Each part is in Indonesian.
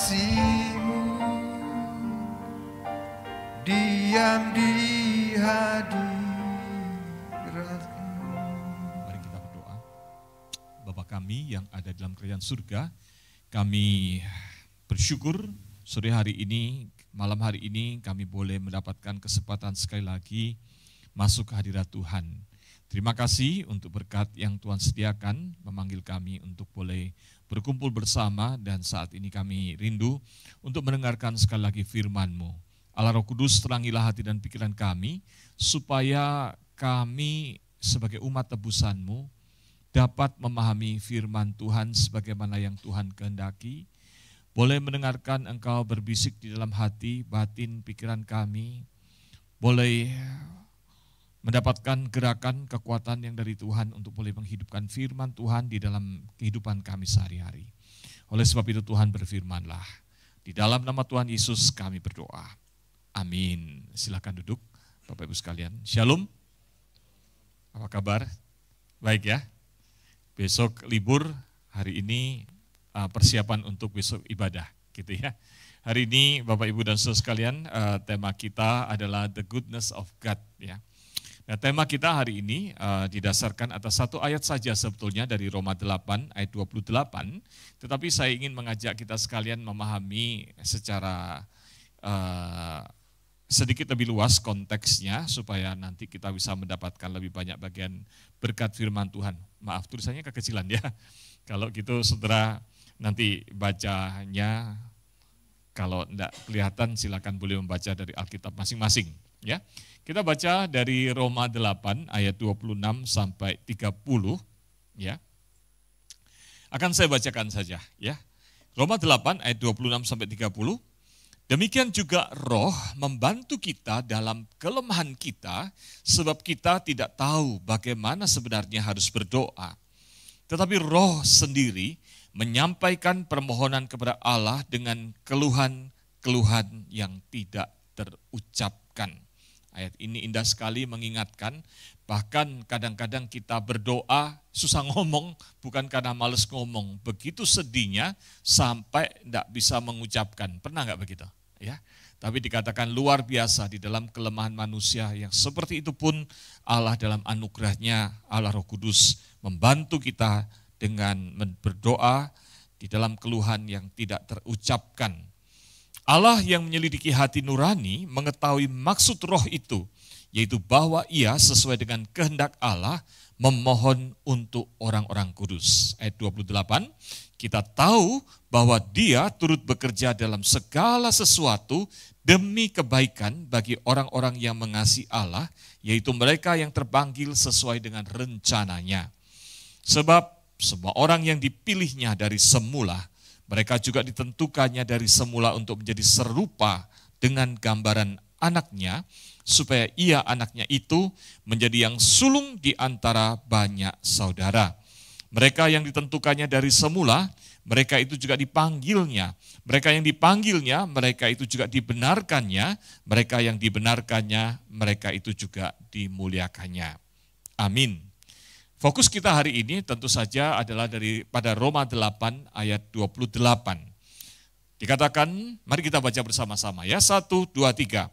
kasih-Mu, diam di hadirat-Mu. Mari kita berdoa. Bapa kami yang ada dalam kerajaan surga, kami bersyukur sore hari ini, malam hari ini kami boleh mendapatkan kesempatan sekali lagi masuk ke hadirat Tuhan. Terima kasih untuk berkat yang Tuhan sediakan, memanggil kami untuk boleh berkumpul bersama, dan saat ini kami rindu untuk mendengarkan sekali lagi firman-Mu. Allah Roh Kudus, terangilah hati dan pikiran kami, supaya kami sebagai umat tebusan-Mu dapat memahami firman Tuhan sebagaimana yang Tuhan kehendaki, boleh mendengarkan Engkau berbisik di dalam hati, batin, pikiran kami, boleh mendapatkan gerakan, kekuatan yang dari Tuhan untuk boleh menghidupkan firman Tuhan di dalam kehidupan kami sehari-hari. Oleh sebab itu Tuhan berfirmanlah. Di dalam nama Tuhan Yesus kami berdoa. Amin. Silakan duduk Bapak Ibu sekalian. Shalom. Apa kabar? Baik ya. Besok libur, hari ini persiapan untuk besok ibadah, gitu ya. Hari ini Bapak Ibu dan Saudara sekalian, tema kita adalah The Goodness of God, ya. Nah, tema kita hari ini didasarkan atas satu ayat saja sebetulnya dari Roma 8 ayat 28, tetapi saya ingin mengajak kita sekalian memahami secara sedikit lebih luas konteksnya supaya nanti kita bisa mendapatkan lebih banyak bagian berkat firman Tuhan. Maaf, tulisannya kekecilan ya. Kalau gitu saudara nanti bacanya, kalau tidak kelihatan silakan boleh membaca dari Alkitab masing-masing, ya. Kita baca dari Roma 8 ayat 26 sampai 30, ya. Akan saya bacakan saja, ya. Roma 8 ayat 26 sampai 30. Demikian juga Roh membantu kita dalam kelemahan kita, sebab kita tidak tahu bagaimana sebenarnya harus berdoa. Tetapi Roh sendiri menyampaikan permohonan kepada Allah dengan keluhan-keluhan yang tidak terucapkan. Ayat ini indah sekali mengingatkan, bahkan kadang-kadang kita berdoa susah ngomong, bukan karena males ngomong. Begitu sedihnya sampai tidak bisa mengucapkan. Pernah nggak begitu? Ya. Tapi dikatakan luar biasa di dalam kelemahan manusia yang seperti itu pun Allah dalam anugerahnya, Allah Roh Kudus membantu kita dengan berdoa di dalam keluhan yang tidak terucapkan. Allah yang menyelidiki hati nurani mengetahui maksud roh itu, yaitu bahwa ia sesuai dengan kehendak Allah memohon untuk orang-orang kudus. Ayat 28, kita tahu bahwa dia turut bekerja dalam segala sesuatu demi kebaikan bagi orang-orang yang mengasihi Allah, yaitu mereka yang terpanggil sesuai dengan rencananya. Sebab semua orang yang dipilihnya dari semula, mereka juga ditentukannya dari semula untuk menjadi serupa dengan gambaran anaknya, supaya ia anaknya itu menjadi yang sulung di antara banyak saudara. Mereka yang ditentukannya dari semula, mereka itu juga dipanggilnya. Mereka yang dipanggilnya, mereka itu juga dibenarkannya. Mereka yang dibenarkannya, mereka itu juga dimuliakannya. Amin. Fokus kita hari ini tentu saja adalah pada Roma 8 ayat 28. Dikatakan, mari kita baca bersama-sama ya. 1, 2, 3.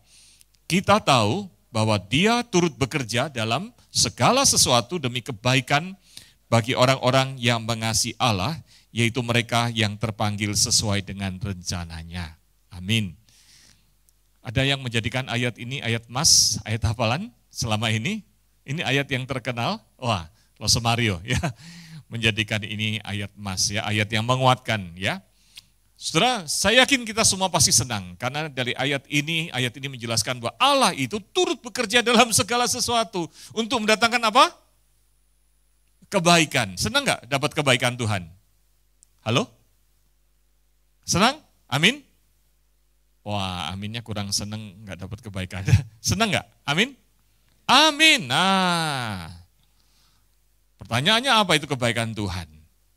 Kita tahu bahwa dia turut bekerja dalam segala sesuatu demi kebaikan bagi orang-orang yang mengasihi Allah, yaitu mereka yang terpanggil sesuai dengan rencananya. Amin. Ada yang menjadikan ayat ini ayat emas, ayat hafalan selama ini? Ini ayat yang terkenal. Wah, Los Mario ya, menjadikan ini ayat emas ya, ayat yang menguatkan ya. Saudara, saya yakin kita semua pasti senang karena dari ayat ini menjelaskan bahwa Allah itu turut bekerja dalam segala sesuatu untuk mendatangkan apa? Kebaikan. Senang nggak dapat kebaikan Tuhan? Halo? Senang? Amin? Wah, aminnya kurang senang nggak dapat kebaikan. Senang nggak? Amin? Amin. Nah, pertanyaannya apa itu kebaikan Tuhan?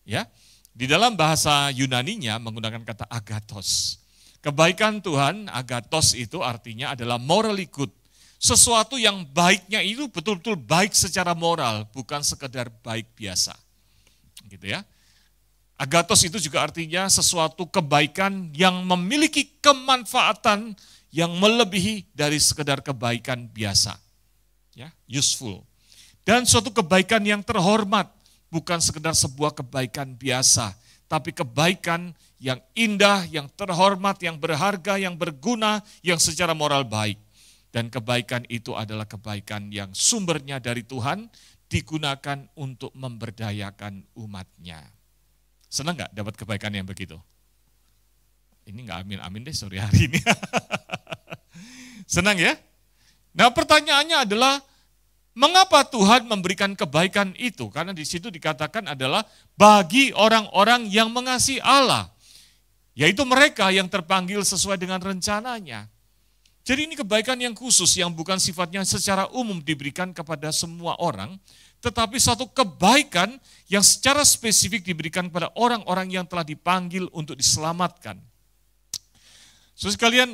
Ya, di dalam bahasa Yunaninya menggunakan kata agathos. Kebaikan Tuhan, agathos itu artinya adalah morally good. Sesuatu yang baiknya itu betul-betul baik secara moral, bukan sekedar baik biasa. Gitu ya. Agathos itu juga artinya sesuatu kebaikan yang memiliki kemanfaatan yang melebihi dari sekedar kebaikan biasa. Ya, useful. Dan suatu kebaikan yang terhormat, bukan sekedar sebuah kebaikan biasa, tapi kebaikan yang indah, yang terhormat, yang berharga, yang berguna, yang secara moral baik. Dan kebaikan itu adalah kebaikan yang sumbernya dari Tuhan, digunakan untuk memberdayakan umatnya. Senang gak dapat kebaikan yang begitu? Ini gak amin-amin deh sore hari ini. Senang ya? Nah pertanyaannya adalah, mengapa Tuhan memberikan kebaikan itu? Karena di situ dikatakan adalah bagi orang-orang yang mengasihi Allah. Yaitu mereka yang terpanggil sesuai dengan rencananya. Jadi ini kebaikan yang khusus yang bukan sifatnya secara umum diberikan kepada semua orang, tetapi satu kebaikan yang secara spesifik diberikan kepada orang-orang yang telah dipanggil untuk diselamatkan. Saudara sekalian,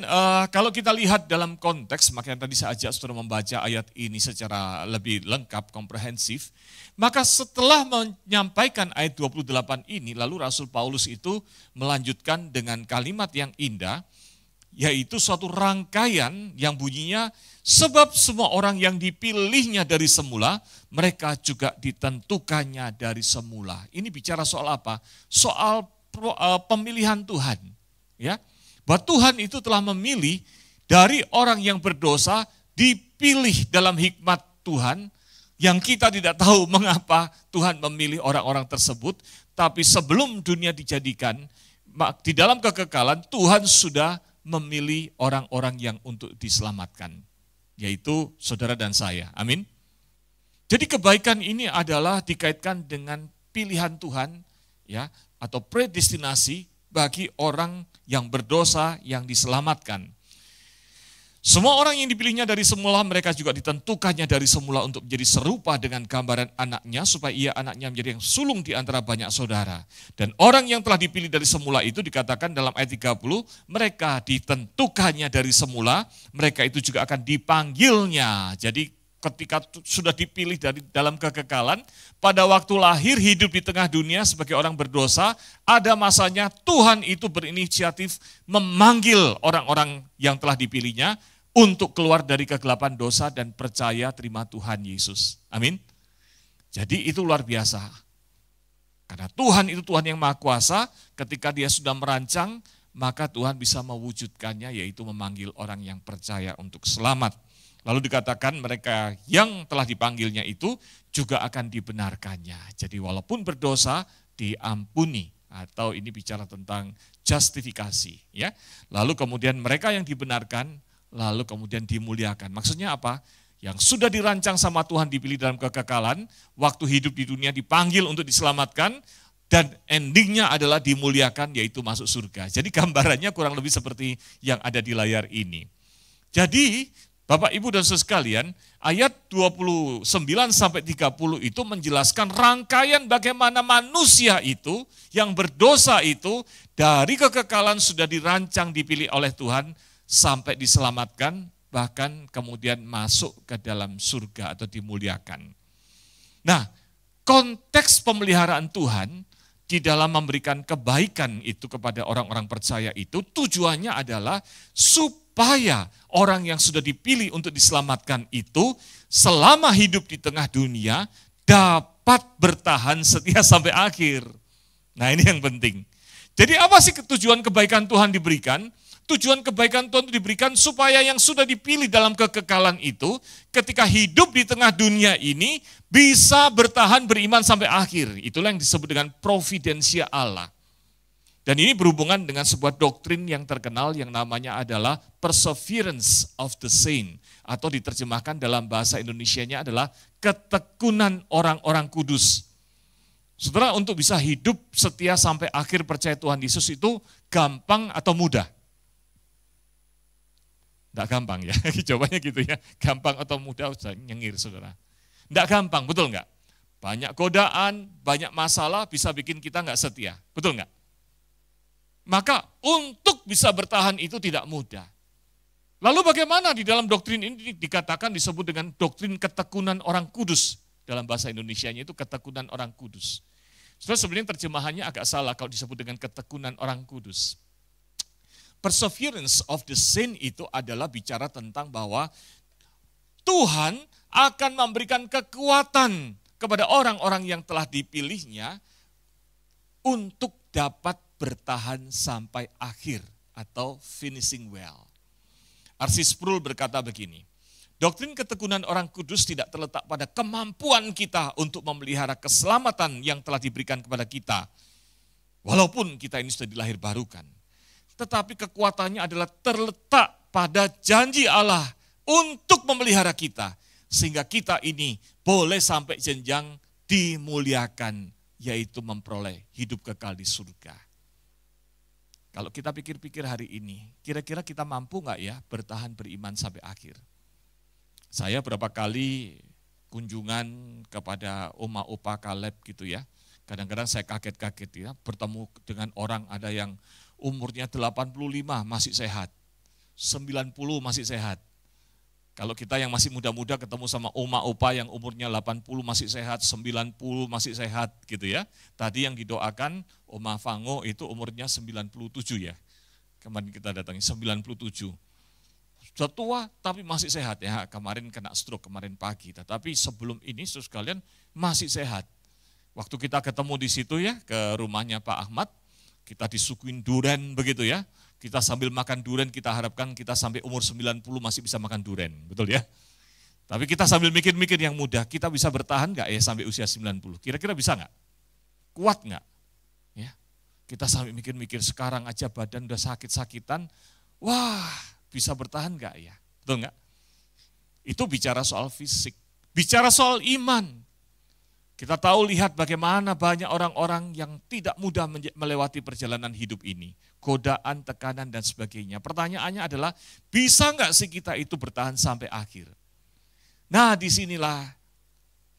kalau kita lihat dalam konteks, makanya tadi saya ajak saudara membaca ayat ini secara lebih lengkap, komprehensif, maka setelah menyampaikan ayat 28 ini, lalu Rasul Paulus itu melanjutkan dengan kalimat yang indah, yaitu suatu rangkaian yang bunyinya, sebab semua orang yang dipilihnya dari semula, mereka juga ditentukannya dari semula. Ini bicara soal apa? Soal pemilihan Tuhan. Ya, bahwa Tuhan itu telah memilih dari orang yang berdosa, dipilih dalam hikmat Tuhan, yang kita tidak tahu mengapa Tuhan memilih orang-orang tersebut, tapi sebelum dunia dijadikan, di dalam kekekalan Tuhan sudah memilih orang-orang yang untuk diselamatkan, yaitu saudara dan saya. Amin. Jadi kebaikan ini adalah dikaitkan dengan pilihan Tuhan, ya, atau predestinasi bagi orang yang berdosa yang diselamatkan. Semua orang yang dipilihnya dari semula, mereka juga ditentukannya dari semula untuk menjadi serupa dengan gambaran anaknya, supaya ia anaknya menjadi yang sulung di antara banyak saudara. Dan orang yang telah dipilih dari semula itu dikatakan dalam ayat 30, mereka ditentukannya dari semula, mereka itu juga akan dipanggilnya. Jadi ketika sudah dipilih dari dalam kekekalan, pada waktu lahir hidup di tengah dunia sebagai orang berdosa, ada masanya Tuhan itu berinisiatif memanggil orang-orang yang telah dipilihnya untuk keluar dari kegelapan dosa dan percaya terima Tuhan Yesus. Amin. Jadi itu luar biasa. Karena Tuhan itu Tuhan yang Maha Kuasa, ketika Dia sudah merancang, maka Tuhan bisa mewujudkannya, yaitu memanggil orang yang percaya untuk selamat. Lalu dikatakan mereka yang telah dipanggilnya itu juga akan dibenarkannya. Jadi walaupun berdosa diampuni, atau ini bicara tentang justifikasi, ya. Lalu kemudian mereka yang dibenarkan, lalu kemudian dimuliakan. Maksudnya apa? Yang sudah dirancang sama Tuhan, dipilih dalam kekekalan, waktu hidup di dunia dipanggil untuk diselamatkan, dan endingnya adalah dimuliakan, yaitu masuk surga. Jadi gambarannya kurang lebih seperti yang ada di layar ini. Jadi Bapak, Ibu, dan saudara sekalian, ayat 29 sampai 30 itu menjelaskan rangkaian bagaimana manusia itu, yang berdosa itu, dari kekekalan sudah dirancang, dipilih oleh Tuhan, sampai diselamatkan, bahkan kemudian masuk ke dalam surga atau dimuliakan. Nah, konteks pemeliharaan Tuhan di dalam memberikan kebaikan itu kepada orang-orang percaya itu, tujuannya adalah supaya orang yang sudah dipilih untuk diselamatkan itu selama hidup di tengah dunia dapat bertahan setia sampai akhir. Nah, ini yang penting. Jadi apa sih tujuan kebaikan Tuhan diberikan? Tujuan kebaikan Tuhan itu diberikan supaya yang sudah dipilih dalam kekekalan itu ketika hidup di tengah dunia ini bisa bertahan beriman sampai akhir. Itulah yang disebut dengan providensia Allah. Dan ini berhubungan dengan sebuah doktrin yang terkenal yang namanya adalah perseverance of the saint, atau diterjemahkan dalam bahasa Indonesianya adalah ketekunan orang-orang kudus. Saudara, untuk bisa hidup setia sampai akhir percaya Tuhan Yesus itu gampang atau mudah? Enggak gampang ya, jawabannya gitu ya. Gampang atau mudah, usah nyengir saudara. Enggak gampang, betul enggak? Banyak godaan, banyak masalah bisa bikin kita enggak setia, betul enggak? Maka untuk bisa bertahan itu tidak mudah. Lalu bagaimana di dalam doktrin ini dikatakan disebut dengan doktrin ketekunan orang kudus. Dalam bahasa Indonesianya itu ketekunan orang kudus. Saudara, sebenarnya terjemahannya agak salah kalau disebut dengan ketekunan orang kudus. Perseverance of the saint itu adalah bicara tentang bahwa Tuhan akan memberikan kekuatan kepada orang-orang yang telah dipilihnya untuk dapat bertahan sampai akhir atau finishing well. R.C. Sproul berkata begini, doktrin ketekunan orang kudus tidak terletak pada kemampuan kita untuk memelihara keselamatan yang telah diberikan kepada kita, walaupun kita ini sudah dilahirbarukan. Tetapi kekuatannya adalah terletak pada janji Allah untuk memelihara kita, sehingga kita ini boleh sampai jenjang dimuliakan, yaitu memperoleh hidup kekal di surga. Kalau kita pikir-pikir hari ini, kira-kira kita mampu nggak ya bertahan beriman sampai akhir? Saya berapa kali kunjungan kepada Oma Opa Kaleb gitu ya. Kadang-kadang saya kaget-kaget ya, bertemu dengan orang ada yang umurnya 85 masih sehat, 90 masih sehat. Kalau kita yang masih muda-muda ketemu sama Oma Opa yang umurnya 80 masih sehat, 90 masih sehat gitu ya. Tadi yang didoakan Oma Fango itu umurnya 97 ya. Kemarin kita datangi 97. Sudah tua tapi masih sehat ya. Kemarin kena stroke kemarin pagi. Tetapi sebelum ini saudara sekalian masih sehat. Waktu kita ketemu di situ ya ke rumahnya Pak Ahmad, kita disuguhin durian begitu ya. Kita sambil makan durian, kita harapkan kita sampai umur 90 masih bisa makan durian, betul ya? Tapi kita sambil mikir-mikir yang mudah, kita bisa bertahan nggak ya sampai usia 90? Kira-kira bisa nggak? Kuat nggak? Ya, kita sambil mikir-mikir sekarang aja badan udah sakit-sakitan, wah bisa bertahan nggak ya? Betul nggak? Itu bicara soal fisik, bicara soal iman. Kita tahu lihat bagaimana banyak orang-orang yang tidak mudah melewati perjalanan hidup ini. Godaan, tekanan, dan sebagainya. Pertanyaannya adalah, bisa nggak sih kita itu bertahan sampai akhir? Nah disinilah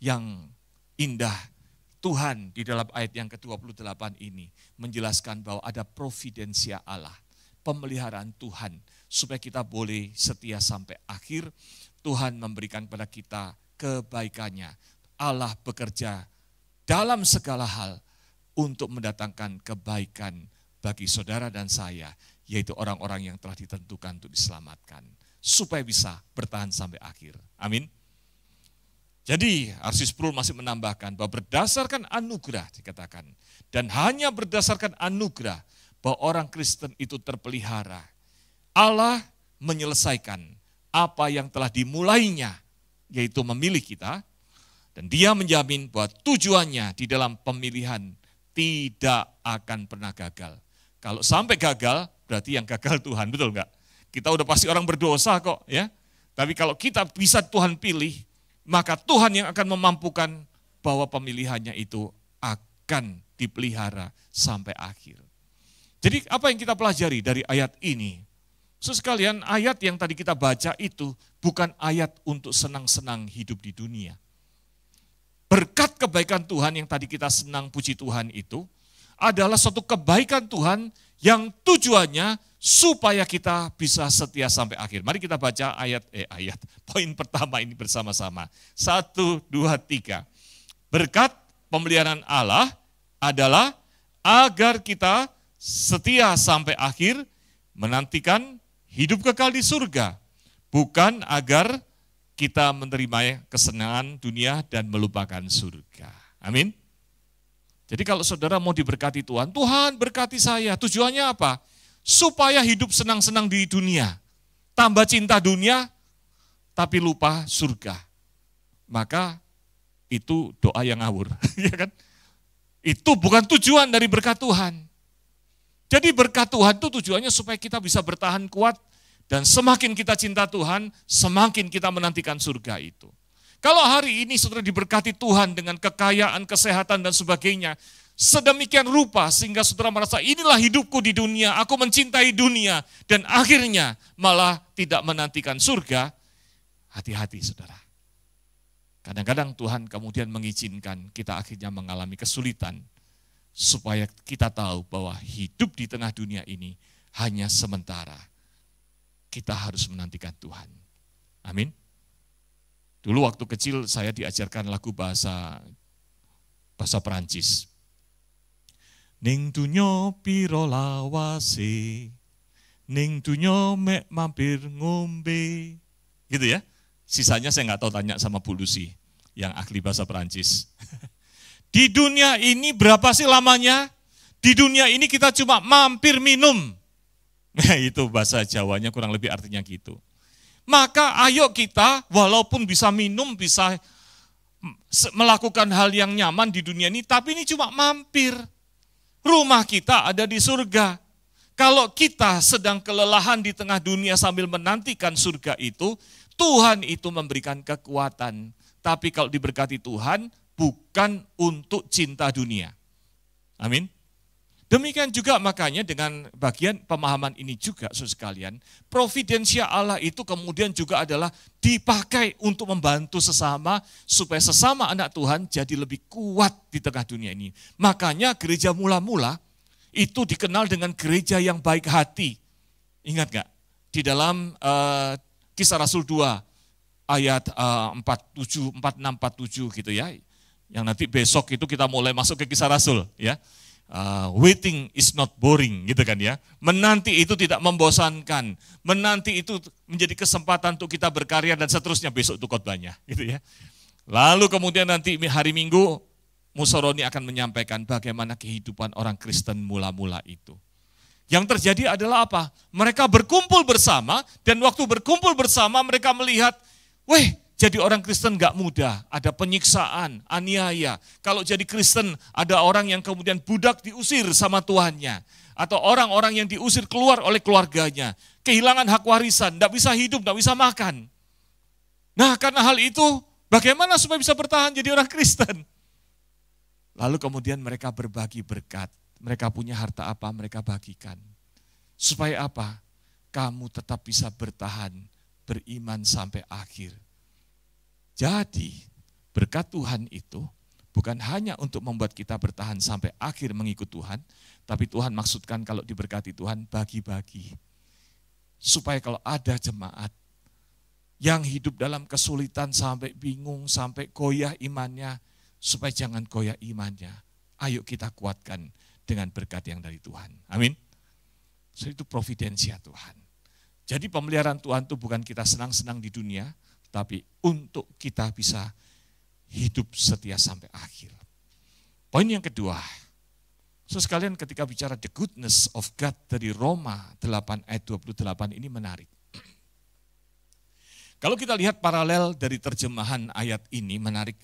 yang indah Tuhan di dalam ayat yang ke-28 ini. Menjelaskan bahwa ada providensia Allah. Pemeliharaan Tuhan. Supaya kita boleh setia sampai akhir. Tuhan memberikan kepada kita kebaikannya. Allah bekerja dalam segala hal untuk mendatangkan kebaikan bagi saudara dan saya, yaitu orang-orang yang telah ditentukan untuk diselamatkan, supaya bisa bertahan sampai akhir. Amin. Jadi R.C. Sproul masih menambahkan bahwa berdasarkan anugerah dikatakan, dan hanya berdasarkan anugerah bahwa orang Kristen itu terpelihara, Allah menyelesaikan apa yang telah dimulainya, yaitu memilih kita. Dan dia menjamin bahwa tujuannya di dalam pemilihan tidak akan pernah gagal. Kalau sampai gagal, berarti yang gagal Tuhan, betul enggak? Kita udah pasti orang berdosa kok ya. Tapi kalau kita bisa Tuhan pilih, maka Tuhan yang akan memampukan bahwa pemilihannya itu akan dipelihara sampai akhir. Jadi apa yang kita pelajari dari ayat ini? Sekalian, ayat yang tadi kita baca itu bukan ayat untuk senang-senang hidup di dunia. Berkat kebaikan Tuhan yang tadi kita senang puji Tuhan itu adalah suatu kebaikan Tuhan yang tujuannya supaya kita bisa setia sampai akhir. Mari kita baca poin pertama ini bersama-sama. 1, 2, 3. Berkat pemeliharaan Allah adalah agar kita setia sampai akhir menantikan hidup kekal di surga. Bukan agar kita menerima kesenangan dunia dan melupakan surga. Amin. Jadi kalau saudara mau diberkati Tuhan, Tuhan berkati saya. Tujuannya apa? Supaya hidup senang-senang di dunia. Tambah cinta dunia, tapi lupa surga. Maka itu doa yang ngawur. Ya kan? Itu bukan tujuan dari berkat Tuhan. Jadi berkat Tuhan itu tujuannya supaya kita bisa bertahan kuat. Dan semakin kita cinta Tuhan, semakin kita menantikan surga itu. Kalau hari ini saudara diberkati Tuhan dengan kekayaan, kesehatan, dan sebagainya, sedemikian rupa sehingga saudara merasa inilah hidupku di dunia, aku mencintai dunia, dan akhirnya malah tidak menantikan surga, hati-hati saudara. Kadang-kadang Tuhan kemudian mengizinkan kita akhirnya mengalami kesulitan, supaya kita tahu bahwa hidup di tengah dunia ini hanya sementara. Kita harus menantikan Tuhan. Amin. Dulu waktu kecil saya diajarkan lagu bahasa Perancis. Ning dunyo piro lawase, ning dunyo mek mampir ngombe. Gitu ya. Sisanya saya nggak tahu, tanya sama Bu Lucy yang ahli bahasa Perancis. Di dunia ini berapa sih lamanya? Di dunia ini kita cuma mampir minum. Nah, itu bahasa Jawanya kurang lebih artinya gitu. Maka ayo kita walaupun bisa minum, bisa melakukan hal yang nyaman di dunia ini, tapi ini cuma mampir. Rumah kita ada di surga. Kalau kita sedang kelelahan di tengah dunia sambil menantikan surga itu, Tuhan itu memberikan kekuatan. Tapi kalau diberkati Tuhan, bukan untuk cinta dunia. Amin. Demikian juga makanya dengan bagian pemahaman ini juga, saudara sekalian, providensia Allah itu kemudian juga adalah dipakai untuk membantu sesama, supaya sesama anak Tuhan jadi lebih kuat di tengah dunia ini. Makanya gereja mula-mula itu dikenal dengan gereja yang baik hati. Ingat gak? Di dalam Kisah Rasul 2 ayat 46, 47 gitu ya. Yang nanti besok itu kita mulai masuk ke Kisah Rasul ya. Waiting is not boring gitu kan ya. Menanti itu tidak membosankan. Menanti itu menjadi kesempatan untuk kita berkarya dan seterusnya, besok itu khotbahnya gitu ya. Lalu kemudian nanti hari Minggu Musoroni akan menyampaikan bagaimana kehidupan orang Kristen mula-mula itu. Yang terjadi adalah apa? Mereka berkumpul bersama dan waktu berkumpul bersama mereka melihat, jadi orang Kristen gak mudah, ada penyiksaan, aniaya. Kalau jadi Kristen ada orang yang kemudian budak diusir sama tuannya. Atau orang-orang yang diusir keluar oleh keluarganya. Kehilangan hak warisan, gak bisa hidup, gak bisa makan. Nah karena hal itu, bagaimana supaya bisa bertahan jadi orang Kristen? Lalu kemudian mereka berbagi berkat. Mereka punya harta apa, mereka bagikan. Supaya apa? Kamu tetap bisa bertahan, beriman sampai akhir. Jadi berkat Tuhan itu bukan hanya untuk membuat kita bertahan sampai akhir mengikut Tuhan, tapi Tuhan maksudkan kalau diberkati Tuhan bagi-bagi. Supaya kalau ada jemaat yang hidup dalam kesulitan sampai bingung, sampai goyah imannya, supaya jangan goyah imannya. Ayo kita kuatkan dengan berkat yang dari Tuhan. Amin. So, itu providensia Tuhan. Jadi pemeliharaan Tuhan itu bukan kita senang-senang di dunia, tapi untuk kita bisa hidup setia sampai akhir. Poin yang kedua, sekalian ketika bicara the goodness of God dari Roma 8 ayat 28 ini menarik. Kalau kita lihat paralel dari terjemahan ayat ini menarik.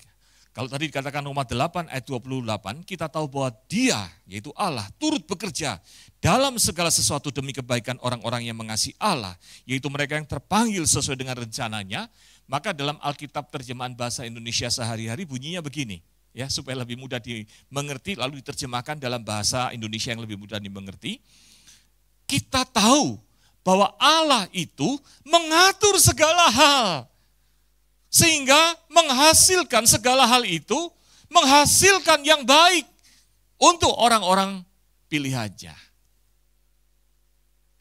Kalau tadi dikatakan Roma 8 ayat 28, kita tahu bahwa Dia, yaitu Allah, turut bekerja dalam segala sesuatu demi kebaikan orang-orang yang mengasihi Allah, yaitu mereka yang terpanggil sesuai dengan rencananya. Maka dalam Alkitab terjemahan bahasa Indonesia sehari-hari bunyinya begini, ya supaya lebih mudah dimengerti, lalu diterjemahkan dalam bahasa Indonesia yang lebih mudah dimengerti. Kita tahu bahwa Allah itu mengatur segala hal. Sehingga menghasilkan segala hal itu, menghasilkan yang baik untuk orang-orang pilihannya.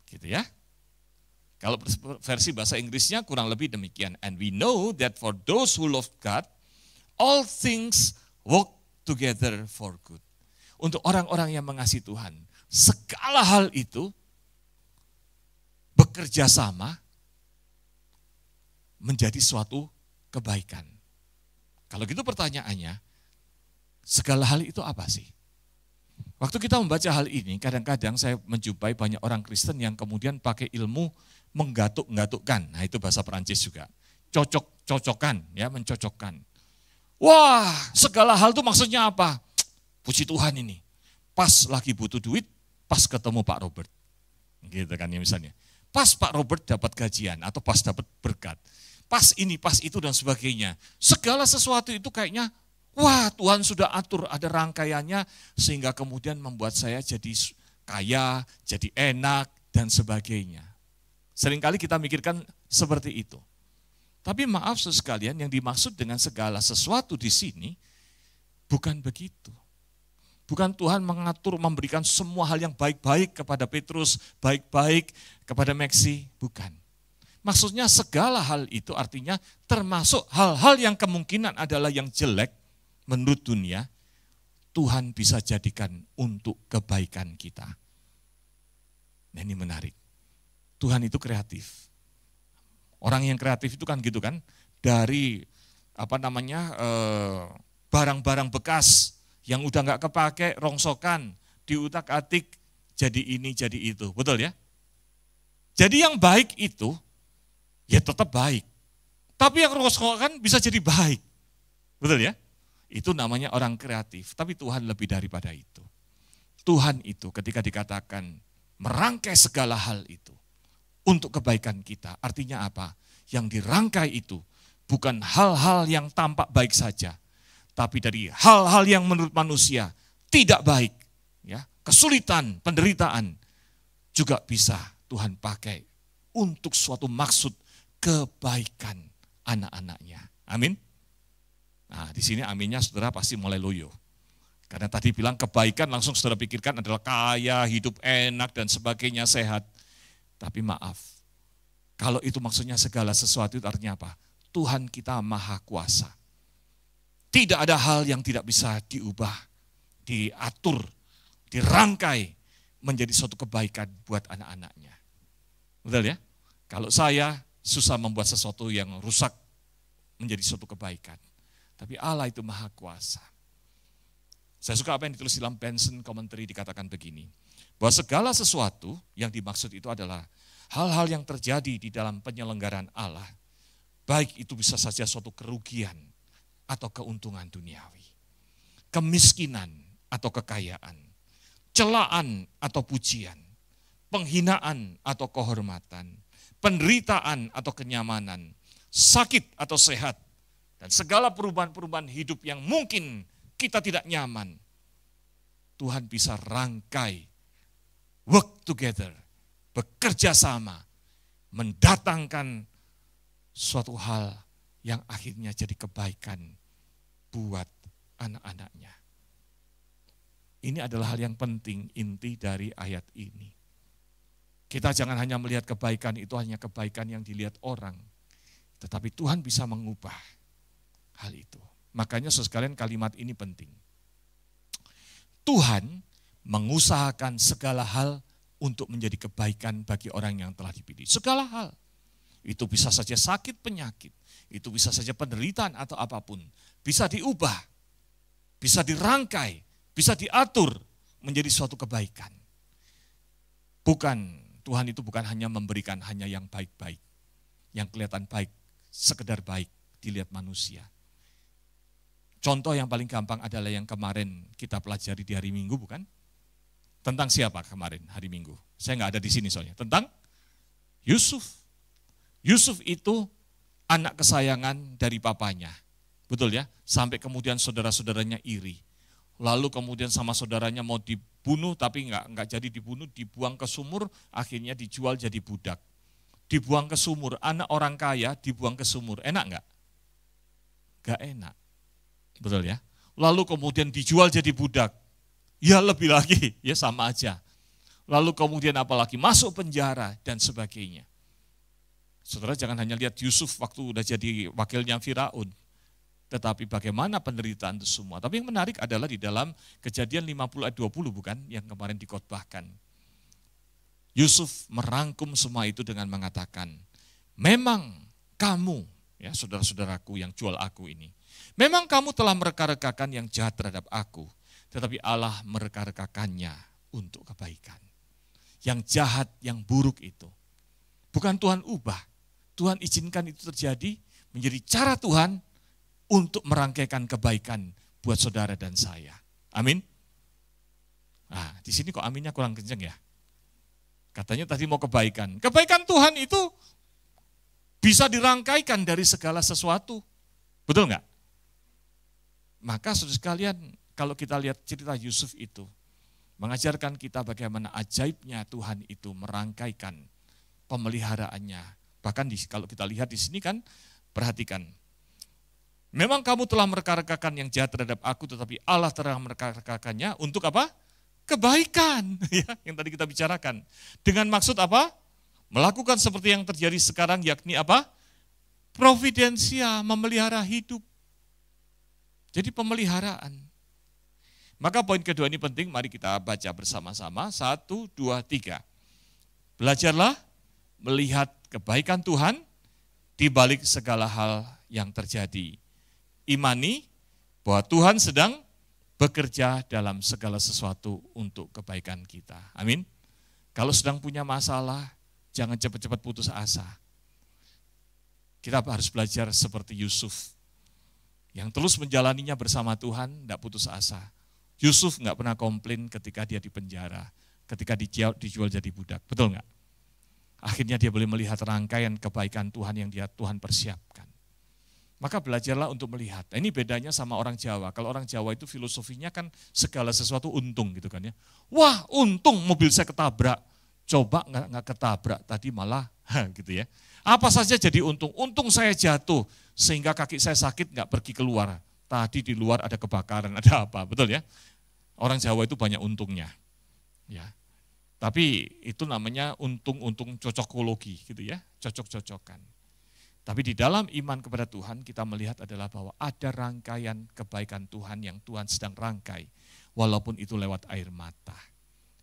Gitu ya. Kalau versi bahasa Inggrisnya kurang lebih demikian. And we know that for those who love God, all things work together for good. Untuk orang-orang yang mengasihi Tuhan, segala hal itu bekerja sama menjadi suatu kebaikan. Kalau gitu pertanyaannya, segala hal itu apa sih? Waktu kita membaca hal ini, kadang-kadang saya menjumpai banyak orang Kristen yang kemudian pakai ilmu menggatuk-gatukkan. Nah itu bahasa Perancis juga. Cocok-cocokan, ya mencocokkan. Wah, segala hal itu maksudnya apa? Puji Tuhan ini. Pas lagi butuh duit, pas ketemu Pak Robert. Gitu kan ya misalnya. Pas Pak Robert dapat gajian atau pas dapat berkat. Pas ini, pas itu dan sebagainya. Segala sesuatu itu kayaknya, wah Tuhan sudah atur, ada rangkaiannya sehingga kemudian membuat saya jadi kaya, jadi enak dan sebagainya. Seringkali kita mikirkan seperti itu. Tapi maaf sekalian, yang dimaksud dengan segala sesuatu di sini bukan begitu. Bukan Tuhan mengatur, memberikan semua hal yang baik-baik kepada Petrus, baik-baik kepada Meksi, bukan. Maksudnya segala hal itu artinya termasuk hal-hal yang kemungkinan adalah yang jelek menurut dunia, Tuhan bisa jadikan untuk kebaikan kita. Nah, ini menarik. Tuhan itu kreatif. Orang yang kreatif itu kan gitu kan, dari barang-barang bekas yang udah nggak kepake, rongsokan, diutak-atik, jadi ini, jadi itu. Betul ya? Jadi yang baik itu, ya tetap baik. Tapi yang rongsokan bisa jadi baik. Betul ya? Itu namanya orang kreatif. Tapi Tuhan lebih daripada itu. Tuhan itu ketika dikatakan merangkai segala hal itu untuk kebaikan kita. Artinya apa? Yang dirangkai itu bukan hal-hal yang tampak baik saja, tapi dari hal-hal yang menurut manusia tidak baik, ya, kesulitan, penderitaan juga bisa Tuhan pakai untuk suatu maksud kebaikan anak-anaknya. Amin. Nah, di sini aminnya saudara pasti mulai loyo. Karena tadi bilang kebaikan langsung saudara pikirkan adalah kaya, hidup enak dan sebagainya, sehat. Tapi maaf, kalau itu maksudnya segala sesuatu itu artinya apa? Tuhan kita maha kuasa. Tidak ada hal yang tidak bisa diubah, diatur, dirangkai menjadi suatu kebaikan buat anak-anaknya. Betul ya? Kalau saya susah membuat sesuatu yang rusak menjadi suatu kebaikan. Tapi Allah itu maha kuasa. Saya suka apa yang ditulis dalam Benson Commentary, dikatakan begini, bahwa segala sesuatu yang dimaksud itu adalah hal-hal yang terjadi di dalam penyelenggaraan Allah, baik itu bisa saja suatu kerugian atau keuntungan duniawi, kemiskinan atau kekayaan, celaan atau pujian, penghinaan atau kehormatan, penderitaan atau kenyamanan, sakit atau sehat, dan segala perubahan-perubahan hidup yang mungkin kita tidak nyaman. Tuhan bisa rangkai, work together, bekerja sama, mendatangkan suatu hal yang akhirnya jadi kebaikan buat anak-anaknya. Ini adalah hal yang penting, inti dari ayat ini. Kita jangan hanya melihat kebaikan itu hanya kebaikan yang dilihat orang, tetapi Tuhan bisa mengubah hal itu. Makanya sekalian kalimat ini penting. Tuhan mengusahakan segala hal untuk menjadi kebaikan bagi orang yang telah dipilih. Segala hal. Itu bisa saja sakit, penyakit. Itu bisa saja penderitaan atau apapun. Bisa diubah, bisa dirangkai, bisa diatur menjadi suatu kebaikan. Tuhan itu bukan hanya memberikan hanya yang baik-baik. Yang kelihatan baik, sekedar baik dilihat manusia. Contoh yang paling gampang adalah yang kemarin kita pelajari di hari Minggu, bukan? Tentang siapa kemarin hari Minggu? Saya nggak ada di sini soalnya. Tentang Yusuf. Yusuf itu anak kesayangan dari papanya. Betul ya? Sampai kemudian saudara-saudaranya iri. Lalu kemudian sama saudaranya mau dibunuh, tapi nggak jadi dibunuh, dibuang ke sumur, akhirnya dijual jadi budak. Dibuang ke sumur, anak orang kaya dibuang ke sumur. Enak nggak? Nggak enak. Betul ya? Lalu kemudian dijual jadi budak. Ya lebih lagi, ya sama aja. Lalu kemudian apalagi masuk penjara dan sebagainya. Saudara jangan hanya lihat Yusuf waktu udah jadi wakilnya Firaun. Tetapi bagaimana penderitaan itu semua. Tapi yang menarik adalah di dalam Kejadian 50 ayat 20 bukan, yang kemarin dikotbahkan. Yusuf merangkum semua itu dengan mengatakan, memang kamu, ya saudara-saudaraku yang jual aku ini, memang kamu telah mereka-rekakan yang jahat terhadap aku, tetapi Allah mereka-rekakannya untuk kebaikan. Yang jahat, yang buruk itu, bukan Tuhan ubah, Tuhan izinkan itu terjadi menjadi cara Tuhan untuk merangkaikan kebaikan buat saudara dan saya. Amin. Nah, di sini kok aminnya kurang kenceng ya? Katanya tadi mau kebaikan. Kebaikan Tuhan itu bisa dirangkaikan dari segala sesuatu. Betul nggak? Maka saudara sekalian, kalau kita lihat cerita Yusuf itu, mengajarkan kita bagaimana ajaibnya Tuhan itu merangkaikan pemeliharaannya. Bahkan kalau kita lihat di sini kan, perhatikan. Memang kamu telah mereka-rekakan yang jahat terhadap aku, tetapi Allah telah mereka-rekakannya untuk apa? Kebaikan. Ya, yang tadi kita bicarakan. Dengan maksud apa? Melakukan seperti yang terjadi sekarang, yakni apa? Providensia, memelihara hidup. Jadi pemeliharaan. Maka poin kedua ini penting, mari kita baca bersama-sama. 1, 2, 3. Belajarlah melihat kebaikan Tuhan di balik segala hal yang terjadi. Imani bahwa Tuhan sedang bekerja dalam segala sesuatu untuk kebaikan kita. Amin. Kalau sedang punya masalah, jangan cepat-cepat putus asa. Kita harus belajar seperti Yusuf, yang terus menjalaninya bersama Tuhan, tidak putus asa. Yusuf nggak pernah komplain ketika dia di penjara, ketika dijual jadi budak, betul nggak? Akhirnya dia boleh melihat rangkaian kebaikan Tuhan yang Tuhan persiapkan. Maka belajarlah untuk melihat. Nah, ini bedanya sama orang Jawa. Kalau orang Jawa itu filosofinya kan segala sesuatu untung gitu kan ya. Wah, untung mobil saya ketabrak. Coba nggak ketabrak, tadi malah gitu ya. Apa saja jadi untung. Untung saya jatuh sehingga kaki saya sakit nggak pergi keluar. Tadi di luar ada kebakaran, ada apa, betul ya? Orang Jawa itu banyak untungnya. Ya. Tapi itu namanya untung-untung cocokologi gitu ya, cocok-cocokan. Tapi di dalam iman kepada Tuhan kita melihat adalah bahwa ada rangkaian kebaikan Tuhan yang Tuhan sedang rangkai, walaupun itu lewat air mata.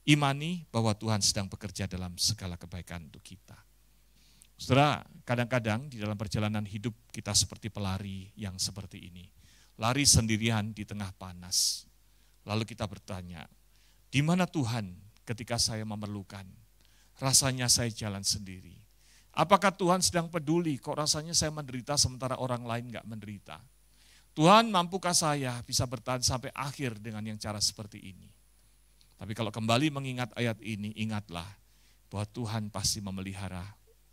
Imani bahwa Tuhan sedang bekerja dalam segala kebaikan untuk kita. Saudara, kadang-kadang di dalam perjalanan hidup kita seperti pelari yang seperti ini. Lari sendirian di tengah panas. Lalu kita bertanya, di mana Tuhan ketika saya memerlukan? Rasanya saya jalan sendiri. Apakah Tuhan sedang peduli? Kok rasanya saya menderita sementara orang lain enggak menderita? Tuhan, mampukah saya bisa bertahan sampai akhir dengan yang cara seperti ini? Tapi kalau kembali mengingat ayat ini, ingatlah bahwa Tuhan pasti memelihara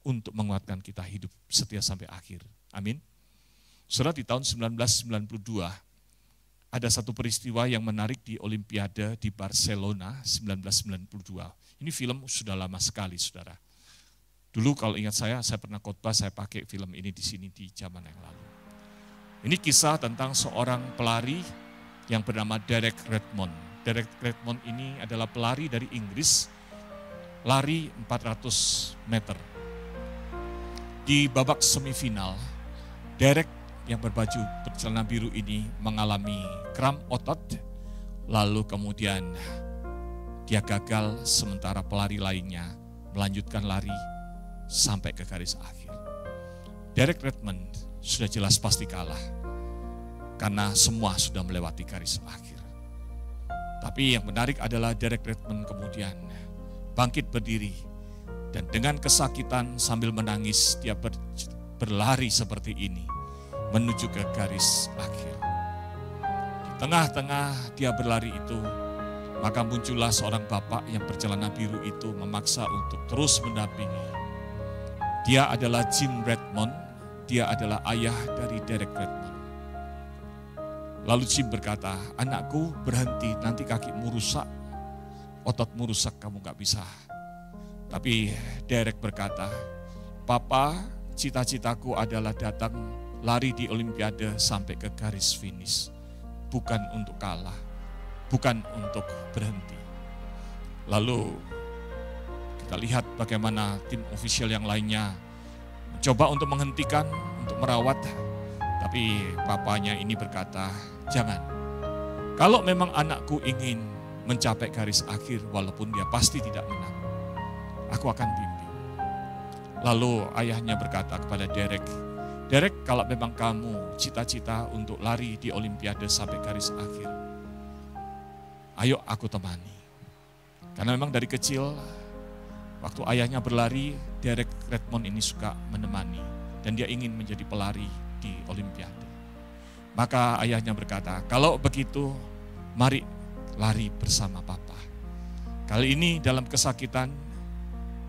untuk menguatkan kita hidup setia sampai akhir. Amin. Saudara, di tahun 1992, ada satu peristiwa yang menarik di Olimpiade di Barcelona 1992. Ini film sudah lama sekali, saudara. Dulu kalau ingat saya pernah khotbah, saya pakai film ini di sini di zaman yang lalu. Ini kisah tentang seorang pelari yang bernama Derek Redmond. Derek Redmond ini adalah pelari dari Inggris, lari 400 meter. Di babak semifinal, Derek yang berbaju bercelana biru ini mengalami kram otot, lalu kemudian dia gagal sementara pelari lainnya melanjutkan lari sampai ke garis akhir. Derek Redmond sudah jelas pasti kalah karena semua sudah melewati garis akhir. Tapi yang menarik adalah Derek Redmond kemudian bangkit berdiri dan dengan kesakitan sambil menangis dia berlari seperti ini menuju ke garis akhir. Di tengah-tengah dia berlari itu, maka muncullah seorang bapak yang bercelana biru itu memaksa untuk terus mendampingi. Dia adalah Jim Redmond, dia adalah ayah dari Derek Redmond. Lalu Jim berkata, anakku berhenti, nanti kakimu rusak, ototmu rusak, kamu gak bisa. Tapi Derek berkata, Papa, cita-citaku adalah datang lari di Olimpiade sampai ke garis finish. Bukan untuk kalah, bukan untuk berhenti. Lalu kita lihat bagaimana tim ofisial yang lainnya mencoba untuk menghentikan, untuk merawat. Tapi papanya ini berkata, jangan. Kalau memang anakku ingin mencapai garis akhir walaupun dia pasti tidak menang, aku akan bimbing. Lalu ayahnya berkata kepada Derek, Derek, kalau memang kamu cita-cita untuk lari di Olimpiade sampai garis akhir, ayo aku temani. Karena memang dari kecil, waktu ayahnya berlari, Derek Redmond ini suka menemani. Dan dia ingin menjadi pelari di Olimpiade. Maka ayahnya berkata, kalau begitu mari lari bersama papa. Kali ini dalam kesakitan,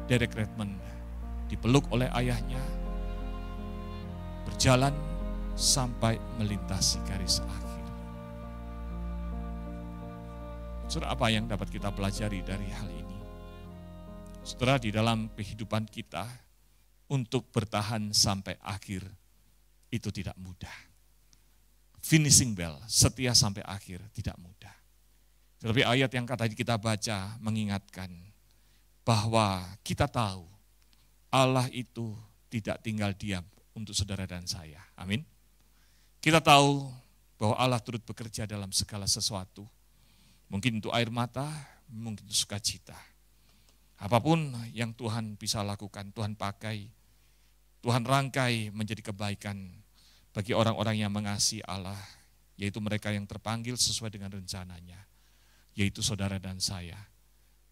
Derek Redmond dipeluk oleh ayahnya, berjalan sampai melintasi garis akhir. Saudara, apa yang dapat kita pelajari dari hal ini? Saudara, di dalam kehidupan kita, untuk bertahan sampai akhir, itu tidak mudah. Finishing bell, setia sampai akhir, tidak mudah. Tetapi ayat yang tadi kita baca mengingatkan bahwa kita tahu Allah itu tidak tinggal diam untuk saudara dan saya. Amin. Kita tahu bahwa Allah turut bekerja dalam segala sesuatu. Mungkin itu air mata, mungkin itu sukacita. Apapun yang Tuhan bisa lakukan, Tuhan pakai, Tuhan rangkai menjadi kebaikan bagi orang-orang yang mengasihi Allah, yaitu mereka yang terpanggil sesuai dengan rencananya, yaitu saudara dan saya,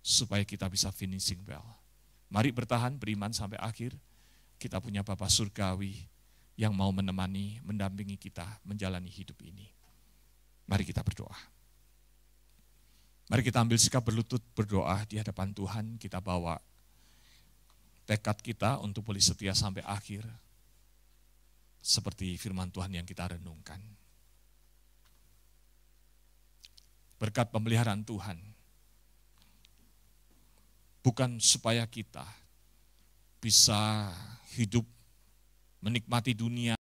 supaya kita bisa finishing well. Mari bertahan, beriman sampai akhir. Kita punya Bapa Surgawi yang mau menemani, mendampingi kita menjalani hidup ini. Mari kita berdoa. Mari kita ambil sikap berlutut berdoa di hadapan Tuhan. Kita bawa tekad kita untuk boleh setia sampai akhir. Seperti firman Tuhan yang kita renungkan. Berkat pemeliharaan Tuhan. Bukan supaya kita bisa hidup menikmati dunia